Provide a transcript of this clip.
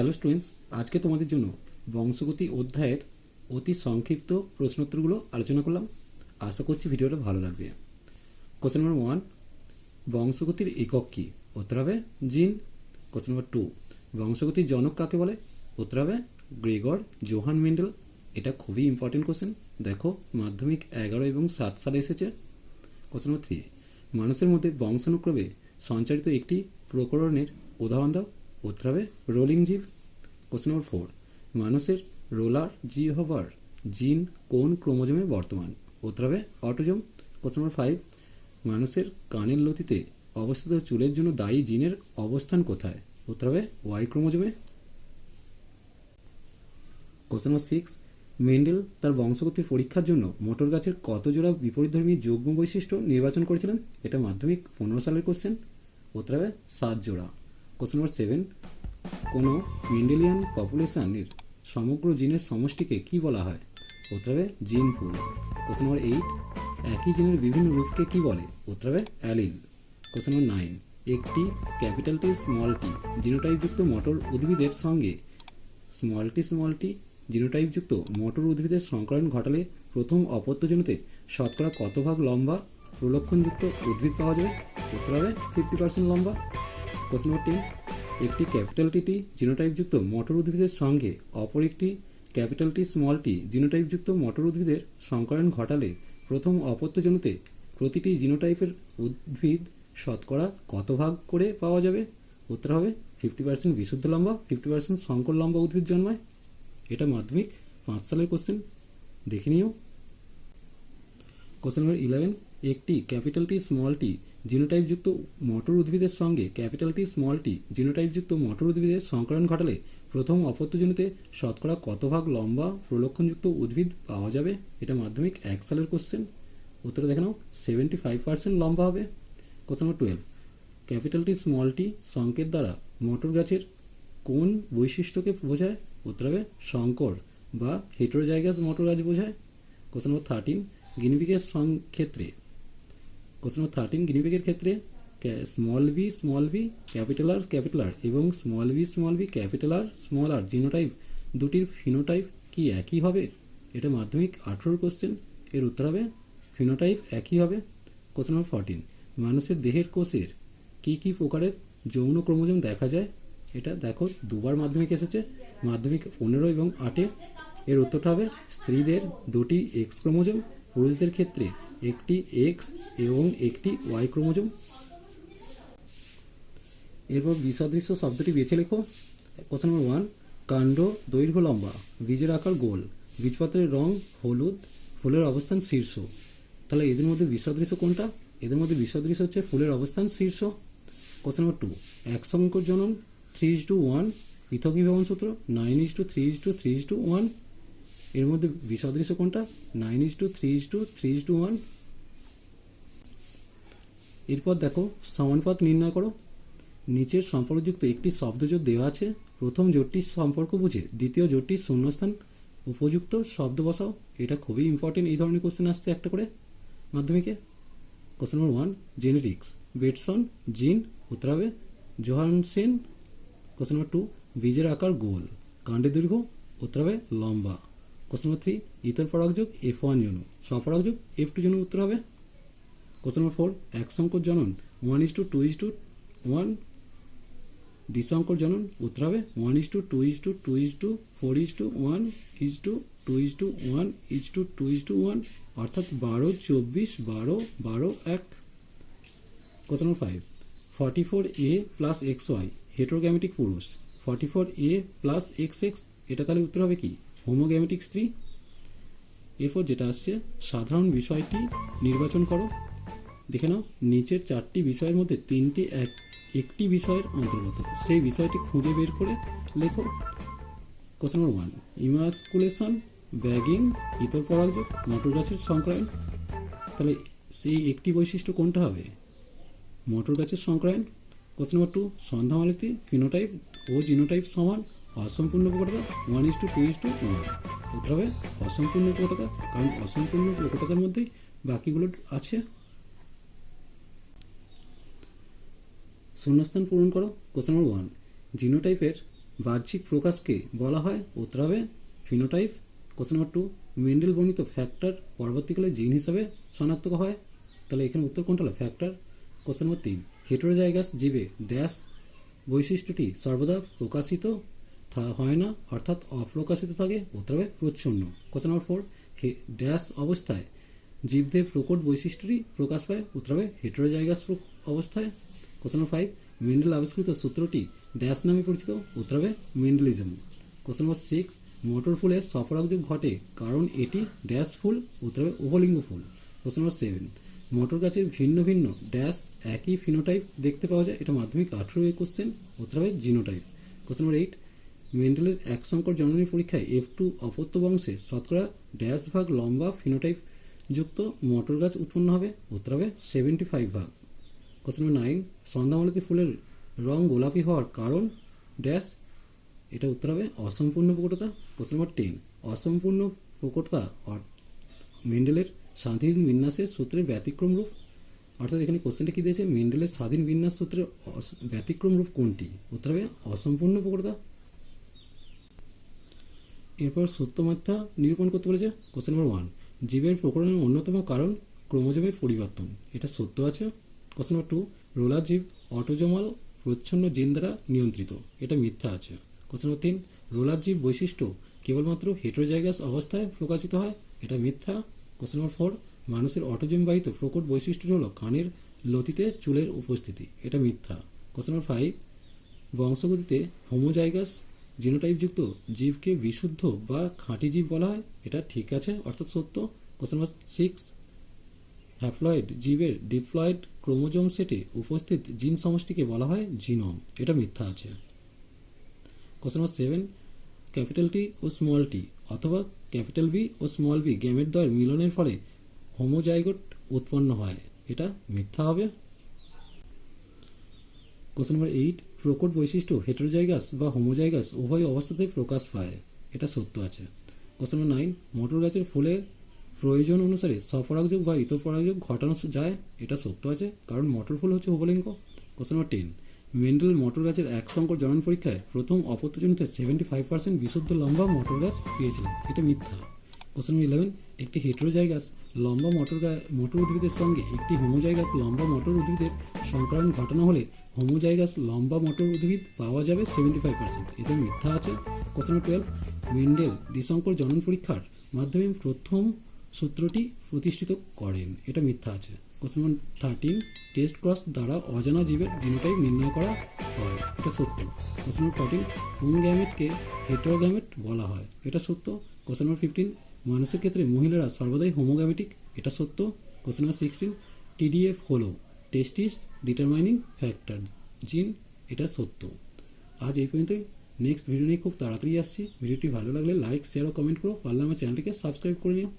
Hello students, আজকে তোমাদের জন্য বংশগতি অধ্যায়ের অতি সংক্ষিপ্ত প্রশ্নোত্তরগুলো আলোচনা করলাম। আশা করছি ভিডিওটা ভালো লাগবে। কোশ্চেন নাম্বার 1, বংশগতির একক কী? উত্তর হবে জিন। কোশ্চেন নাম্বার 2, বংশগতির জনক কাকে বলে? উত্তর হবে গ্রেগর জোহান মেন্ডেল। এটা খুবই ইম্পর্টেন্ট কোশ্চেন, দেখো মাধ্যমিক 11 এবং 7 সালে এসেছে। কোশ্চেন নাম্বার 3, মানুষের মধ্যে বংশানুক্রমে সঞ্চারিত একটি প্রকরণের উদাহরণ দাও। উত্তর হবে রোলিং জীব। কোশ্চেন নম্বর 4, মানুষের রোলার জিহবার জিন কোন ক্রোমোজোমে বর্তমান? উত্তর হবে অটোজোম। কোশ্চেন নম্বর 5, মানুষের কানের লতিতে অবস্থিত চুলের জন্য দায়ী জিনের অবস্থান কোথায়? উত্তর হবে ওয়াই ক্রোমোজোমে। কোশ্চেন নম্বর 6, মেন্ডেল তার বংশগতির পরীক্ষার জন্য মোটর গাছের কত জোড়া বিপরীতধর্মী যৌগ্ম বৈশিষ্ট্য নির্বাচন করেছিলেন? এটা মাধ্যমিক 15 সালের কোশ্চেন। উত্তর হবে 7 জোড়া। কোশ্চেন নম্বর 7, কোনো মেন্ডেলিয়ান পপুলেশনের সমগ্র জিনের সমষ্টিকে কি বলা হয়? উত্তর হবে জিন পুল। কোশ্চেন নম্বর 8, একই জিনের বিভিন্ন রূপকে কি বলে? উত্তর হবে অ্যালিল। কোশ্চেন নম্বর 9, একটি ক্যাপিটাল টি স্মল টি জিনোটাইপযুক্ত মটর উদ্ভিদের সঙ্গে স্মল টি জিনোটাইপযুক্ত মটর উদ্ভিদের সংকরণ ঘটালে প্রথম অপত্যজনিতে শতকরা কত ভাগ লম্বা প্রলক্ষণযুক্ত উদ্ভিদ পাওয়া যাবে? উত্তর হবে 50% লম্বা। কোশ্চেন নম্বর 10, একটি ক্যাপিটাল টি জিনোটাইপযুক্ত মটর উদ্ভিদের সঙ্গে অপর একটি ক্যাপিটাল টি স্মল টি জিনোটাইপযুক্ত মটর উদ্ভিদের সংকরণ ঘটালে প্রথম অপত্যজনিতে প্রতিটি জিনোটাইপের উদ্ভিদ শতকরা কত ভাগ করে পাওয়া যাবে? উত্তর হবে 50% বিশুদ্ধ লম্বা, 50% সংকর লম্বা উদ্ভিদ জন্মায়। এটা মাধ্যমিক 5 সালের কোশ্চেন, দেখে নিও। কোশ্চেন নম্বর 11, একটি ক্যাপিটাল টি স্মল টি জিনোটাইপযুক্ত মটর উদ্ভিদের সঙ্গে ক্যাপিটাল টি স্মল টি জিনোটাইপযুক্ত মটর উদ্ভিদের সংকরণ ঘটালে প্রথম অপত্যজনিতে শতকরা কত ভাগ লম্বা প্রলক্ষণযুক্ত উদ্ভিদ পাওয়া যাবে? এটা মাধ্যমিক 1 সালের কোশ্চেন। উত্তর দেখে নাও, 75% লম্বা হবে। Question number 12, capital T small T সংকেত দ্বারা মটর গাছের কোন বৈশিষ্ট্যকে বোঝায়? উত্তর হবে সংকর বা হেটেরোজাইগাস মটর গাছ বোঝায়। কোশ্চেন নম্বর 13, গিনিপিগের ক্ষেত্রে গিনিপিগের ক্ষেত্রে স্মল ভি ক্যাপিটাল আর এবং small V capital R genotype দুটির ফিনোটাইপ কি একই হবে? এটা মাধ্যমিক 18 কোশ্চেন, এর উত্তর হবে ফিনোটাইপ একই হবে। কোশ্চেন নম্বর 14, মানুষের দেহের কোষের কি কি প্রকারের যৌন ক্রোমোজোম দেখা যায়? এটা দেখো দুবার মাধ্যমিক এসেছে, মাধ্যমিক 15 এবং 8-এ। এর উত্তরটা হবে স্ত্রীদের 2টি এক্স ক্রোমোজোম, পুরুষদের ক্ষেত্রে একটি এক্স এবং একটি ওয়াই ক্রোমোজোম। এরপর বিসদৃশ্য শব্দটি বেছে লেখো। কোশ্চেন নম্বর 1, কাণ্ড দৈর্ঘ্য লম্বা, বীজের আকার গোল, বীজপত্রের রং হলুদ, ফুলের অবস্থান শীর্ষ। তাহলে এদের মধ্যে বিসদৃশ্য কোনটা? এদের মধ্যে বিসদৃশ্য হচ্ছে ফুলের অবস্থান শীর্ষ। কোশ্চেন নম্বর 2, এক সংকর জনন 3:1, পৃথক বিভাজন সূত্র 9:3:3:1। এর মধ্যে বিসদৃশ্য কোনটা? 9:3:3:1। এরপর দেখো সমানুপাত নির্ণয় করো। নিচের সম্পর্কযুক্ত একটি শব্দজোট দেওয়া আছে, প্রথম জোটটির সম্পর্ক বুঝে দ্বিতীয় জোটটির শূন্যস্থান উপযুক্ত শব্দ বসাও। এটা খুবই ইম্পর্টেন্ট, এই ধরনের কোশ্চেন আসছে একটা করে মাধ্যমিকে। কোশ্চেন নম্বর 1, জেনেটিক্স বেটসন জিন, উত্তর হবে জোহানসেন। কোশ্চেন নম্বর 2, বীজের আকার গোল, কাণ্ডের দৈর্ঘ্য, উত্তর হবে লম্বা। কোশ্চেন নম্বর 3, ইতর পরাগযোগ F1 জনু, স্বপরাগযোগ F2 জনু, উত্তর হবে। কোশ্চেন নম্বর 4, এক সংকর জনন 1:2:1, দ্বিসংকর জনন, উত্তর হবে 1:2:2:1:2:2:1:2:1, অর্থাৎ 12:24:12:12:1। কোশ্চেন নম্বর 5, 44A + XY হেটেরোগ্যামেটিক পুরুষ, 44A + XX, এটা তাহলে উত্তর হবে কি? হোমোগ্যামেটিক স্ত্রী। এরপর যেটা আসছে সাধারণ বিষয়টি নির্বাচন করো। দেখে নাও, নিচের 4টি বিষয়ের মধ্যে 3টি একটি বিষয়ের অন্তর্গত, সেই বিষয়টি খুঁজে বের করে লেখো। কোশ্চেন নম্বর 1, ইমাস্কুলেশন, ব্যাগিং, ইতর পরাগযোগ, মটর গাছের সংক্রায়ন। তাহলে সেই একটি বৈশিষ্ট্য কোনটা হবে? মটর গাছের সংক্রায়ন। কোশ্চেন নম্বর 2, সন্ধ্যামালতি ফিনোটাইপ ও জিনোটাইপ সমান, অসম্পূর্ণ প্রকটতা 1:2:1, উত্তর হবে অসম্পূর্ণ প্রকটতা, কারণ অসম্পূর্ণ প্রকটতার মধ্যেই বাকিগুলো আছে। শূন্যস্থান পূরণ করো। কোশ্চেন নম্বর 1, জিনোটাইপের বাহ্যিক প্রকাশকে বলা হয় উত্তর হবে ফিনোটাইপ। কোশ্চেন নাম্বার 2, মেন্ডেল বর্ণিত ফ্যাক্টর পরবর্তীকালে জিন হিসাবে শনাক্ত হয়, তাহলে এখানে উত্তর কোনটা হলো ফ্যাক্টর। কোশ্চেন নাম্বার 3, হেটেরোজাইগাস জীবে ড্যাশ বৈশিষ্ট্যটি সর্বদা প্রকাশিত হয় না অর্থাৎ অপ্রকাশিত থাকে, উত্তর হবে প্রচ্ছন্ন। কোশ্চেন নাম্বার 4, ড্যাশ অবস্থায় জীবদের প্রকট বৈশিষ্ট্যটি প্রকাশ পায়, উত্তর হবে হেটেরোজাইগাস অবস্থায়। কোশ্চেন নাম্বার 5, মেন্ডেল আবিষ্কৃত সূত্রটি ড্যাশ নামে পরিচিত, উত্তর হবে মেন্ডেলিজম। কোশ্চেন নাম্বার 6, মোটর ফুলে সপরাগযোগ ঘটে কারণ এটি ড্যাশ ফুল, উত্তর হবে উভলিঙ্গ ফুল। কোশ্চেন নাম্বার 7, মোটর গাছের ভিন্ন ভিন্ন ড্যাশ একই ফিনোটাইপ দেখতে পাওয়া যায়, এটা মাধ্যমিক 18 কোশ্চেন, উত্তর হবে জিনোটাইপ। কোশ্চেন নাম্বার 8, মেন্ডেলের এক সংকর জননী পরীক্ষায় F2 অপত্য বংশে শতকরা ড্যাশ ভাগ লম্বা ফিনোটাইপ যুক্ত মটর গাছ উৎপন্ন হবে, উত্তর হবে 75 ভাগ। কোশ্চেন নাম্বার 9, সন্ধ্যামালতী ফুলের রং গোলাপি হওয়ার কারণ ড্যাশ, এটা উত্তর হবে অসম্পূর্ণ প্রকটতা। কোশ্চেন নাম্বার 10, অসম্পূর্ণ প্রকটতা মেন্ডেলের স্বাধীন বিন্যাসের সূত্রের ব্যতিক্রম রূপ, অর্থাৎ এখানে কোশ্চেনটা কী দিয়েছে, মেন্ডেলের স্বাধীন বিন্যাস সূত্রের ব্যতিক্রম রূপ কোনটি, উত্তর হবে অসম্পূর্ণ প্রকটতা। এরপর সত্য মিথ্যা নিরূপণ করতে বলেছে। কোশ্চেন নাম্বার 1, জীবের প্রকরণের অন্যতম কারণ ক্রোমোজোমের পরিবর্তন, এটা সত্য আছে। কোশ্চেন নাম্বার 2, রোলার জীব অটোজোমাল প্রচ্ছন্ন জিন দ্বারা নিয়ন্ত্রিত, এটা মিথ্যা আছে। কোশ্চেন নাম্বার 3, রোলার জীব বৈশিষ্ট্য কেবলমাত্র হেটেরোজাইগাস অবস্থায় প্রকাশিত হয়, এটা মিথ্যা। কোশ্চেন নাম্বার 4, মানুষের অটোজোম বাহিত প্রকট বৈশিষ্ট্যটি হলো কানের লতিতে চুলের উপস্থিতি, এটা মিথ্যা। কোশ্চেন নাম্বার 5, বংশগতিতে হোমোজাইগাস জিনোটাইপযুক্ত জীবকে বিশুদ্ধ বা খাঁটি জীব বলা হয়, এটা ঠিক আছে অর্থাৎ সত্য। কোশ্চেন নাম্বার 6, হ্যাপ্লয়েড জীবের ডিপ্লয়েড ক্রোমোজোম সেটে উপস্থিত জিন সমষ্টিকে বলা হয় জিনোম, এটা মিথ্যা আছে। কোশ্চেন নাম্বার 7, ক্যাপিটাল টি ও স্মল টি অথবা ক্যাপিটাল বি ও স্মল বি গ্যামেট দ্বয়ের মিলনের ফলে হোমোজাইগোট উৎপন্ন হয়, এটা মিথ্যা হবে। কোশ্চেন নাম্বার 8, প্রকট বৈশিষ্ট্য হেটেরোজাইগাস বা হোমোজাইগাস উভয় অবস্থাতেই প্রকাশ পায়, এটা সত্য আছে। কোশ্চেন নাম্বার 9, মোটর গাছের ফুলে প্রয়োজন অনুসারে স্বপরাগযোগ বা ইতপরাগযোগ ঘটানো যায়, এটা সত্য আছে কারণ মটর ফুল হচ্ছে উভলিঙ্গ। কোশ্চেন নাম্বার 10, মেন্ডেল মটর গাছের এক সংকর জনন পরীক্ষায় প্রথম অপত্যজনিতে 75% বিশুদ্ধ লম্বা মটর গাছ পেয়েছিলেন, এটা মিথ্যা। কোশ্চেন নাম্বার 11, একটি হেটেরোজাইগাস লম্বা মটর উদ্ভিদের সঙ্গে একটি হোমোজাইগাস লম্বা মটর উদ্ভিদের সংকরণ ঘটানো হলে হোমোজাইগাস লম্বা মটর উদ্ভিদ পাওয়া যাবে 75%, এটা মিথ্যা আছে। কোশ্চেন নাম্বার 12, মেন্ডেল দ্বিসংকর জনন পরীক্ষার মাধ্যমে প্রথম সূত্রটি প্রতিষ্ঠিত করেন, এটা মিথ্যা আছে। কোশ্চেন নাম্বার 13, টেস্ট ক্রস দ্বারা অজানা জীবের জিনোটাইপ নির্ণয় করা হয়, এটা সত্য। কোশ্চেন নাম্বার 14, হোম গ্যামেটকে হেটেরোগ্যামেট বলা হয়, এটা সত্য। কোশ্চেন নাম্বার 15, মানুষের ক্ষেত্রে মহিলারা সর্বদাই হোমোগ্যামেটিক, এটা সত্য। কোশ্চেন নাম্বার 16, TDF হলো টেস্টিস ডিটারমাইনিং ফ্যাক্টর জিন, এটা সত্য। আজ এই পর্যন্তই, নেক্সট ভিডিও নিয়ে খুব তাড়াতাড়ি আসছি। ভিডিওটি ভালো লাগলে লাইক শেয়ার ও কমেন্ট করো, পারলে আমার চ্যানেলটিকে সাবস্ক্রাইব করে নিও।